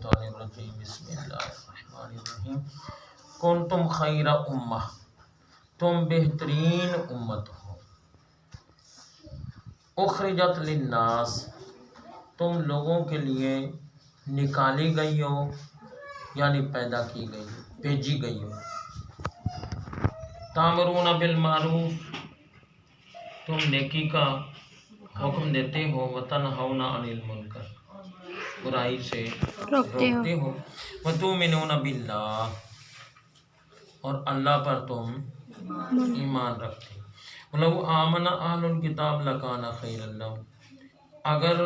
الشیطان الرجیم بسم اللہ الرحمن الرحیم کنتم خیر امہ، تم بہترین امت ہو، اخرجت للناس، تم لوگوں کے لیے نکالی گئی ہو، یعنی پیدا کی گئی، بھیجی گئی ہو۔ تامرون بالمعروف، تم نیکی کا حکم دیتے ہو، وتنہون عن المنکر، برائی سے روکتے ہو، وتؤمنون باللہ، اور اللہ پر تم ایمان رکھتے ہو۔ وَلَوْ آمَنَ أَهْلُ الْكِتَابِ لَكَانَ خَيْرًا لَهُمْ، اگر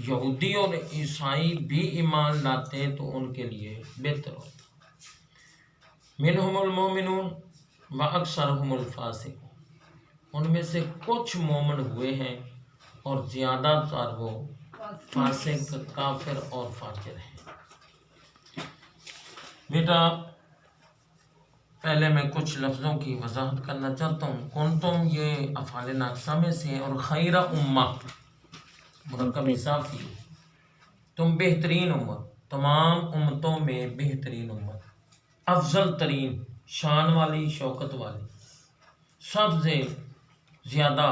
یہودی اور عیسائی بھی ایمان لاتے تو ان کے لیے بہتر ہوتا۔ مِنْهُمُ الْمُؤْمِنُونَ وَأَكْثَرُهُمُ الْفَاسِقُونَ، ان میں سے کچھ مومن ہوئے ہیں اور زیادہ تر وہ فاسق، کافر اور فاجر ہیں۔ بیٹا پہلے میں کچھ لفظوں کی وضاحت کرنا چاہتا ہوں۔ کنتم یہ افعال ناقصہ میں سے، اور خیر امہ مرکب اضافی، تم بہترین امت، تمام امتوں میں بہترین امت، افضل ترین، شان والی، شوکت والی، سب سے زیادہ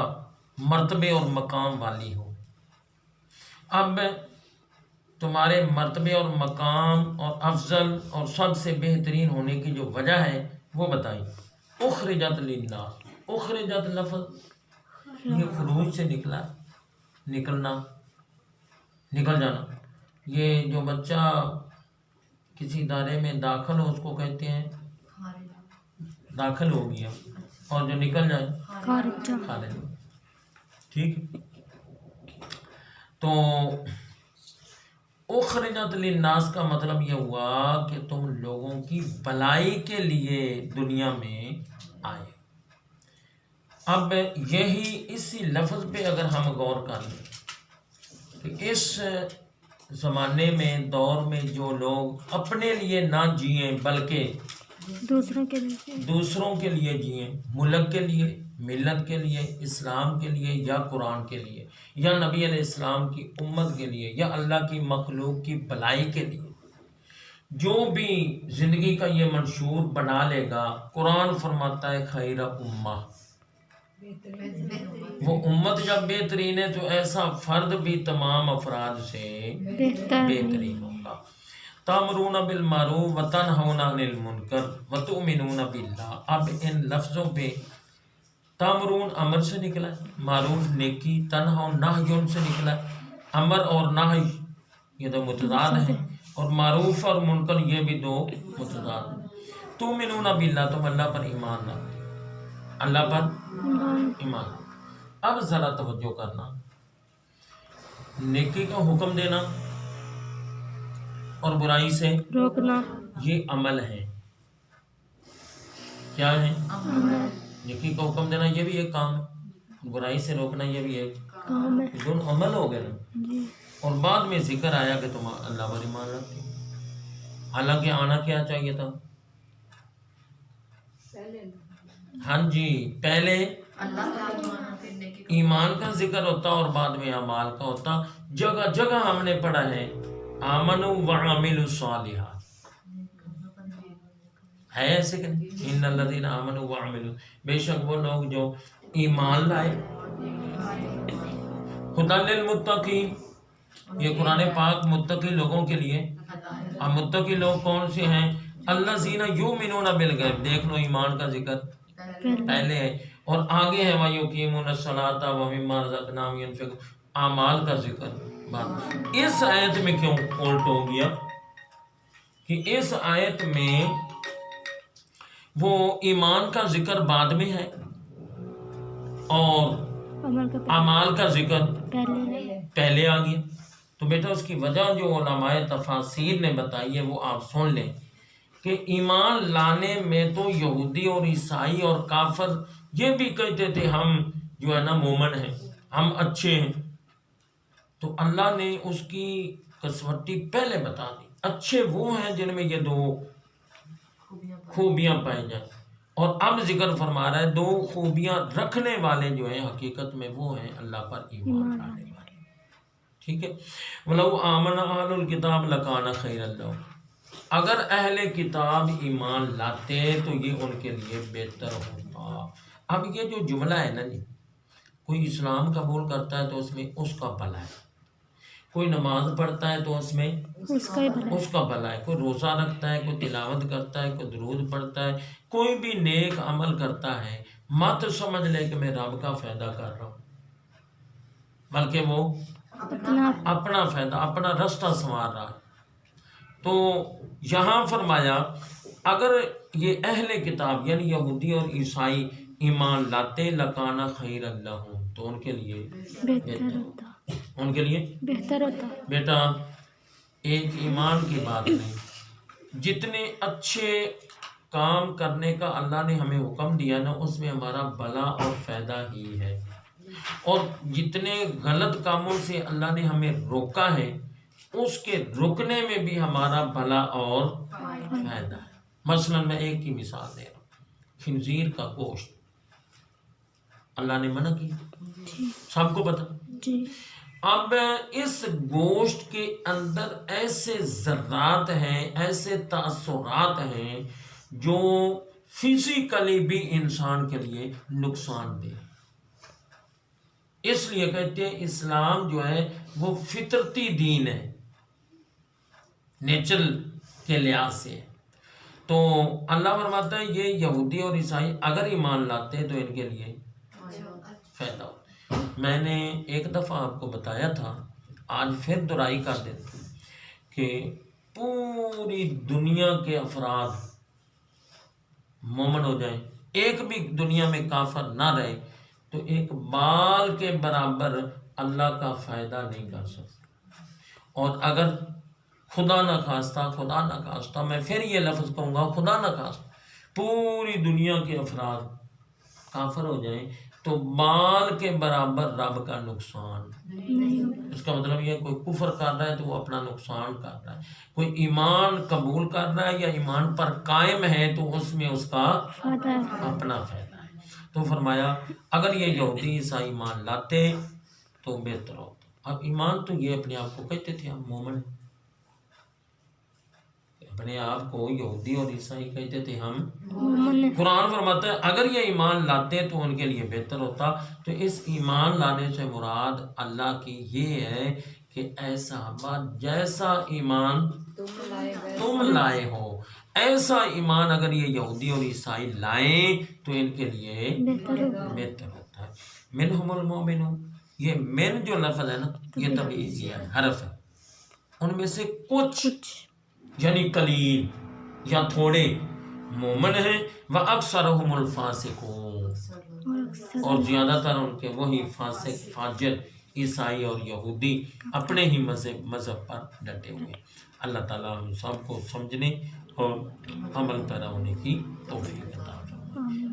مرتبے اور مقام والی ہو۔ اب تمہارے مرتبے اور مقام اور افضل اور سب سے بہترین ہونے کی جو وجہ ہے وہ بتائی۔ اخرجت للناس، اخرجت لفظ یہ خروج سے نکلا، نکلنا، نکل جانا۔ یہ جو بچہ کسی ادارے میں داخل ہو اس کو کہتے ہیں داخل ہو گیا، اور جو نکل جائے خارج ہو، ٹھیک ہے۔ تو اخرجت للناس کا مطلب یہ ہوا کہ تم لوگوں کی بھلائی کے لیے دنیا میں آئے۔ اب یہی اسی لفظ پہ اگر ہم غور کر لیں کہ اس زمانے میں، دور میں جو لوگ اپنے لیے نہ جئیں بلکہ دوسروں کے لیے جئیں، ملک کے لیے، ملت کے لیے، اسلام کے لیے، یا قرآن کے لیے، یا نبی علیہ السلام کی امت کے لیے، یا اللہ کی مخلوق کی بھلائی کے لیے، جو بھی زندگی کا یہ منشور بنا لے گا، قرآن فرماتا ہے خیر امہ، وہ امت جب بہترین ہے تو ایسا فرد بھی تمام افراد سے بہترین ہوگا۔ تامرون بالمعروف وتنہون عن المنکر وتؤمنون باللہ، اب ان لفظوں پہ تامرون امر سے نکلا ہے، معروف نیکی، تنہون نہیون سے نکلا ہے، امر اور نہی یہ دو متضاد ہیں، اور معروف اور منکر یہ بھی دو متضاد ہیں۔ تؤمنون باللہ، تم اللہ پر ایمان لاتے، اللہ پر ایمان۔ اب ذرا توجہ کرنا، نیکی کا حکم دینا اور برائی سے روکنا یہ عمل ہے۔ کیا ہے؟ نیکی کا حکم دینا یہ بھی ایک کام ہے، برائی سے روکنا یہ بھی ایک کام ہے، دونوں عمل ہو گئے نا۔ اور بعد میں ذکر آیا کہ تم اللہ پر ایمان رکھتے ہو، حالانکہ آنا کیا چاہیے تھا؟ ہاں جی، پہلے ایمان کا ذکر ہوتا اور بعد میں اعمال کا ہوتا۔ جگہ جگہ ہم نے پڑھا ہے آمنوا وعملوا الصالحات، ہے ایسے کہ نہیں؟ ان الذین آمنوا وعملوا، بے شک وہ لوگ جو ایمان لائے۔ ھدی للمتقین، یہ قرآن پاک متقی لوگوں کے لیے۔ اب متقی لوگ کون سے ہیں؟ الذین یؤمنون بالغیب، دیکھ لو ایمان کا ذکر پہلے ہے، اور آگے ہے وَيُقِيمُونَ الصَّلَاةَ وَمِمَّا رَزَقْنَاهُمْ يُنْفِقُونَ، اعمال کا ذکر بعد۔ اس آیت میں کیوں الٹ ہو گیا کہ اس آیت میں وہ ایمان کا ذکر بعد میں ہے اور اعمال کا ذکر پہلے آ گیا؟ تو بیٹا اس کی وجہ جو علماء تفاسیر نے بتائی ہے وہ آپ سن لیں کہ ایمان لانے میں تو یہودی اور عیسائی اور کافر یہ بھی کہتے تھے ہم جو ہے نا مومن ہیں، ہم اچھے ہیں، تو اللہ نے اس کی کسوٹی پہلے بتا دی۔ اچھے وہ ہیں جن میں یہ دو خوبیاں پائی جائیں، اور اب ذکر فرما رہا ہے دو خوبیاں رکھنے والے جو ہیں حقیقت میں وہ ہیں اللہ پر ایمان لانے والے۔ ٹھیک ہے. وَلَوْ آمَنَ أَهْلُ الْكِتَابِ لَكَانَ خَيْرًا لَهُمْ. اگر اہل کتاب ایمان لاتے تو یہ ان کے لیے بہتر ہوتا. اب یہ جو جملہ ہے نا جی، کوئی اسلام قبول کرتا ہے تو اس میں اس کا بھلا ہے، کوئی نماز پڑھتا ہے تو اس میں اس کا بھلا ہے، کوئی روزہ رکھتا ہے، کوئی تلاوت کرتا ہے، کوئی درود پڑھتا ہے، کوئی بھی نیک عمل کرتا ہے، مت سمجھ لے کہ میں رب کا فائدہ کر رہا ہوں، بلکہ وہ اپنا فائدہ، اپنا رستہ سنوار رہا ہے. تو یہاں فرمایا اگر یہ اہل کتاب یعنی یہودی اور عیسائی ایمان لاتے لکانا خیر اللہ، تو ان کے لیے بہتر ہوتا، ان کے لیے بہتر ہوتا. بیٹا ایک ایمان کی بات نہیں، جتنے اچھے کام کرنے کا اللہ نے ہمیں حکم دیا نا اس میں ہمارا بھلا اور فائدہ ہی ہے، اور جتنے غلط کاموں سے اللہ نے ہمیں روکا ہے اس کے رکنے میں بھی ہمارا بھلا اور فائدہ ہے. مثلا میں ایک کی مثال دے رہا ہوں، خنزیر کا گوشت اللہ نے منع کیا، سب کو پتہ. اب اس گوشت کے اندر ایسے ذرات ہیں، ایسے تاثرات ہیں جو فزیکلی بھی انسان کے لیے نقصان دہ. اس لیے کہتے ہیں اسلام جو ہے وہ فطرتی دین ہے، نیچر کے لحاظ سے. تو اللہ فرماتا ہے یہ یہودی اور عیسائی اگر ایمان لاتے تو ان کے لیے فائدہ ہو. میں نے ایک دفعہ آپ کو بتایا تھا، آج پھر دہرائی کر دیتا ہوں کہ پوری دنیا کے افراد مومن ہو جائیں، ایک بھی دنیا میں کافر نہ رہے تو ایک بال کے برابر اللہ کا فائدہ نہیں کر سکتے. اور اگر خدا نہ خواستہ میں پھر یہ لفظ کہوں گا، خدا نہ خواستہ پوری دنیا کے افراد کافر ہو جائیں تو بال کے برابر رب کا نقصان نہیں. اس کا مطلب یہ کوئی کفر کر رہا ہے تو وہ اپنا نقصان کر رہا ہے، کوئی ایمان قبول کر رہا ہے یا ایمان پر قائم ہے تو اس میں اس کا اپنا فائدہ ہے. تو فرمایا اگر یہ یہودی عیسائی ایمان لاتے تو بہتر ہوتا. اب ایمان تو یہ اپنے آپ کو کہتے تھے ہم مومن ہیں، اپنے آپ کو یہودی اور عیسائی کہتے تھے ہم. قرآن فرماتا ہے اگر یہ ایمان لاتے تو ان کے لیے بہتر ہوتا. تو اس ایمان لانے سے مراد اللہ کی یہ ہے کہ ایسا جیسا ایمان تم لائے ہو ایسا ایمان اگر یہ یہودی اور عیسائی لائیں تو ان کے لیے بہتر ہوتا ہے. منہم المؤمنون، یہ من جو لفظ ہے نا یہ تبعیضی ہے، حرف ہے، ان میں سے کچھ یعنی قلیل یا تھوڑے مومن ہیں، وَأَكْثَرُهُمُ الْفَاسِقُونَ، اور زیادہ تر ان کے وہی فاسق فاجر عیسائی اور یہودی اپنے ہی مذہب پر ڈٹے ہوئے. اللہ تعالیٰ ہم سب کو سمجھنے اور عمل پیرا ہونے کی توفیق عطا فرمائے.